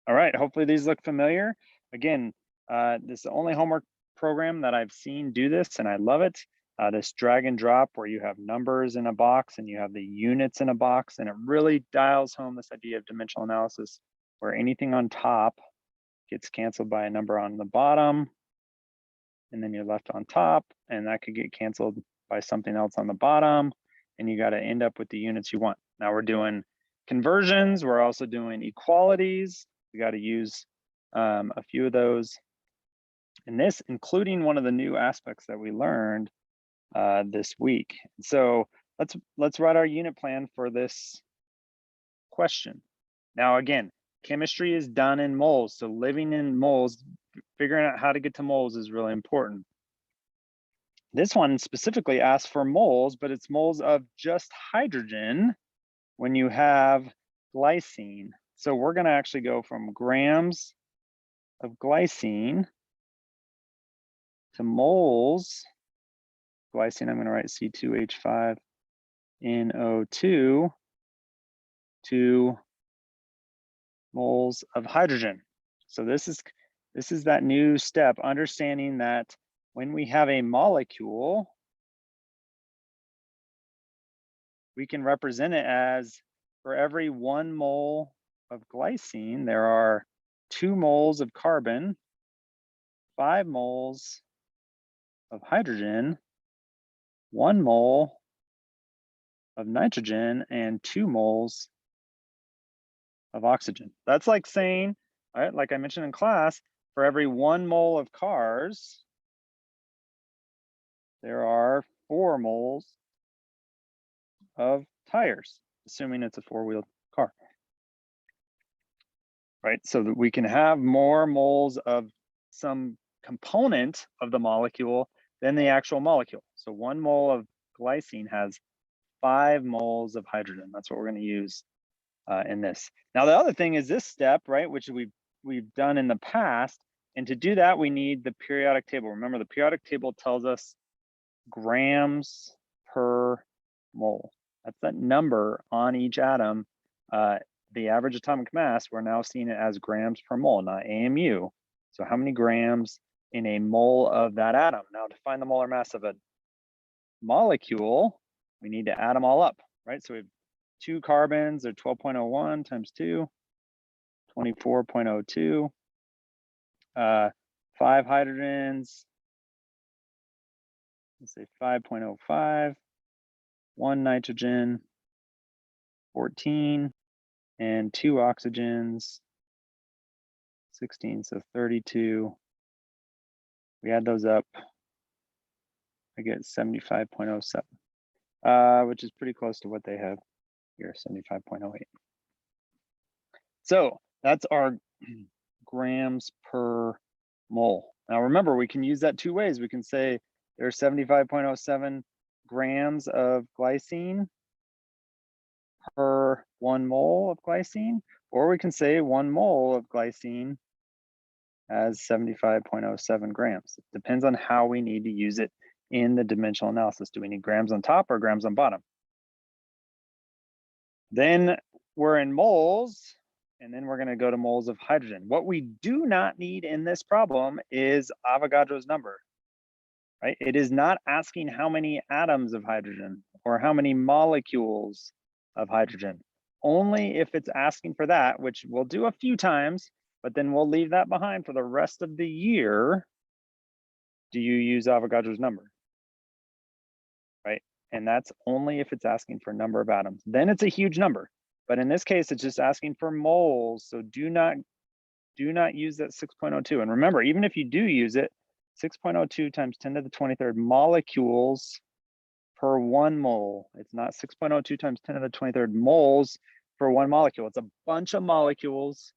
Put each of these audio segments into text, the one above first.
All right, hopefully these look familiar. Again, this is the only homework program that I've seen do this, and I love it. This drag and drop where you have numbers in a box and you have the units in a box, and it really dials home this idea of dimensional analysis where anything on top gets canceled by a number on the bottom, and then you're left on top, and that could get canceled by something else on the bottom, and you got to end up with the units you want. Now we're doing conversions. We're also doing equalities. We got to use a few of those in this, including one of the new aspects that we learned this week. So let's write our unit plan for this question. Now, again, chemistry is done in moles. So living in moles, figuring out how to get to moles is really important. This one specifically asks for moles, but it's moles of just hydrogen when you have glycine. So we're going to actually go from grams of glycine to moles. Glycine, I'm going to write C2H5NO2 to moles of hydrogen. So this is that new step, understanding that when we have a molecule, we can represent it as for every 1 mole of glycine, there are 2 moles of carbon, 5 moles of hydrogen, 1 mole of nitrogen, and 2 moles of oxygen. That's like saying, all right, like I mentioned in class, for every 1 mole of cars, there are 4 moles of tires, assuming it's a 4-wheeled car. Right, so that we can have more moles of some component of the molecule than the actual molecule. So 1 mole of glycine has 5 moles of hydrogen. That's what we're going to use in this. Now, the other thing is this step, right, which we've done in the past. And to do that, we need the periodic table. Remember, the periodic table tells us grams per mole. That's that number on each atom. The average atomic mass, we're now seeing it as grams per mole, not AMU. So how many grams in a mole of that atom? Now, to find the molar mass of a molecule, we need to add them all up, right? So we have 2 carbons, they're 12.01 times 2, 24.02. 5 hydrogens, let's say 5.05, 1 nitrogen, 14, and 2 oxygens, 16, so 32. We add those up, I get 75.07, which is pretty close to what they have here, 75.08. So that's our grams per mole. Now remember, we can use that 2 ways. We can say there's 75.07 grams of glycine per 1 mole of glycine, or we can say 1 mole of glycine has 75.07 grams. It depends on how we need to use it in the dimensional analysis. Do we need grams on top or grams on bottom? Then we're in moles, and then we're going to go to moles of hydrogen. What we do not need in this problem is Avogadro's number, right? It is not asking how many atoms of hydrogen or how many molecules of hydrogen. Only if it's asking for that, which we'll do a few times, but then we'll leave that behind for the rest of the year, do you use Avogadro's number, right? And that's only if it's asking for a number of atoms. Then it's a huge number. But in this case, it's just asking for moles. So do not use that 6.02. And remember, even if you do use it, 6.02 times 10 to the 23rd molecules per 1 mole. It's not 6.02 times 10 to the 23rd moles per 1 molecule. It's a bunch of molecules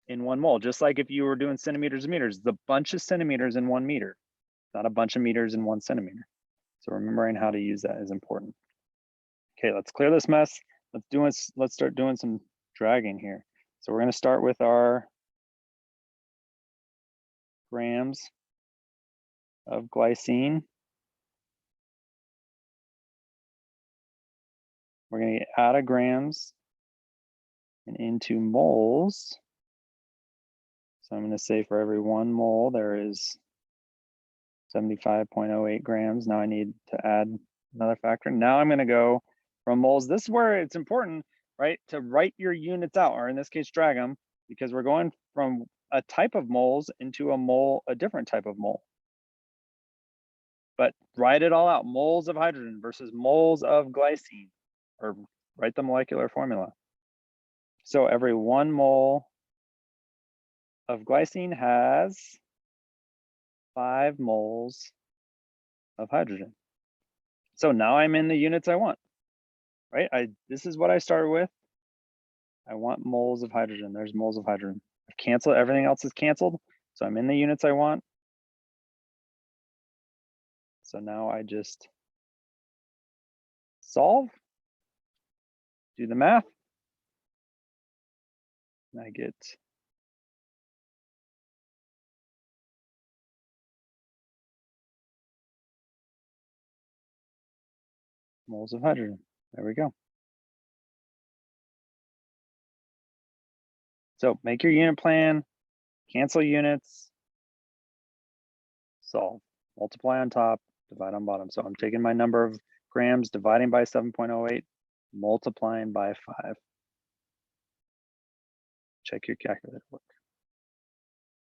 in 1 mole. Just like if you were doing centimeters and meters, it's a bunch of centimeters in 1 meter, not a bunch of meters in 1 centimeter. So remembering how to use that is important. Okay, let's clear this mess. Let's start doing some dragging here. So we're going to start with our grams of glycine. We're going to get out of grams and into moles. So I'm going to say for every 1 mole, there is 75.08 grams. Now I need to add another factor. Now I'm going to go from moles. This is where it's important, right, to write your units out, or in this case, drag them, because we're going from a type of moles into a different type of mole. But write it all out, moles of hydrogen versus moles of glycine, or write the molecular formula. So every 1 mole of glycine has 5 moles of hydrogen. So now I'm in the units I want, right? This is what I started with. I want moles of hydrogen. There's moles of hydrogen. I've canceled, everything else is canceled. So I'm in the units I want. So now I just solve, do the math, and I get moles of hydrogen. There we go. So make your unit plan, cancel units, solve, multiply on top, divide on bottom. So I'm taking my number of grams, dividing by 7.08, multiplying by 5. Check your calculator work.